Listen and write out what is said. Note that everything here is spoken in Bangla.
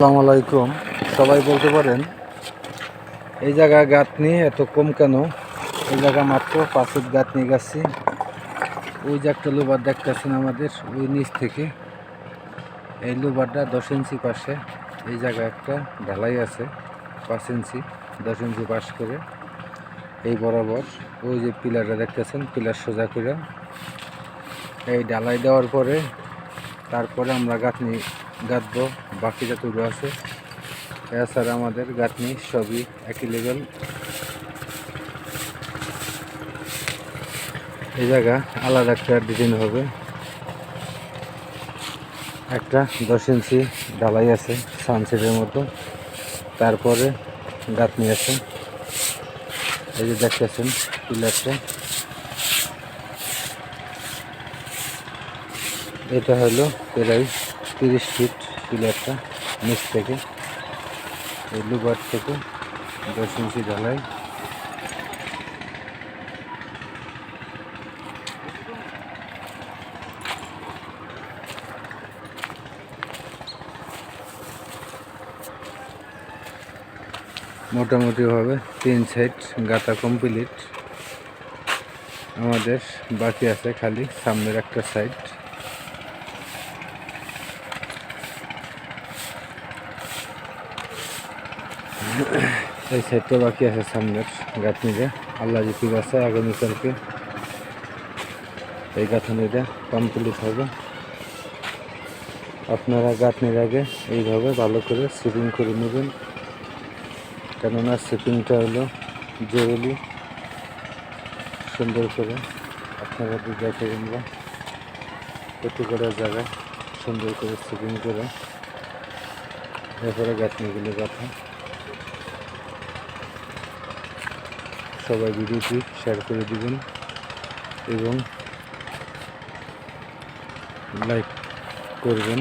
আসসালামু আলাইকুম। সবাই বলতে পারেন এই জায়গায় গাঁথনি এত কম কেন? এই জায়গা মাত্র 5 ফুট গাঁথনি গাছি। ওই যে একটা লোবার দেখতেছেন আমাদের ওই নিচ থেকে, এই লোবারটা 10 ইঞ্চি পাশে এই জায়গায় একটা ঢালাই আছে 5 ইঞ্চি 10 ইঞ্চি পাশ করে এই বরাবর ওই যে পিলারটা দেখতেছেন, পিলার সোজা করে এই ঢালাই দেওয়ার পরে তারপরে আমরা গাঁথনি গাঁথবো। বাকি যতগুলো আছে এছাড়া আমাদের গাঁথনি সবই একই লেভেল। এই জায়গা আলাদা একটা ডিজাইন হবে, একটা 10 ইঞ্চি ঢালাই আছে সানসেটের মতো, তারপরে গাঁথনি আছে। এই যে দেখতেছেন পিলারটা, এটা হলো প্রায় 30 ফিট পিলারটা নিচ থেকে, এই লুবার থেকে 10 ইঞ্চি ঢালাই। মোটামুটিভাবে 3 সাইড গাঁথা কমপ্লিট। আমাদের বাকি আছে খালি সামনের একটা সাইড। এই সাইডটা বাকি আছে সামনের গাঁথনিটা। আল্লাহ যদি বাঁচে আগামীকালকে এই গাঁথনিটা কমপ্লিট হবে। আপনারা গাঁথনির আগে এইভাবে ভালো করে সিপিং করে নেবেন, কেননা সিপিংটা হলো জরুরি। সুন্দর করে আপনারা দেখেন বা প্রতি করার জায়গায় সুন্দর করে সিপিং করে এরপরে গাঁথনিগুলো গাঁথা। সবাই ভিডিওটি শেয়ার করে দিবেন এবং লাইক করবেন।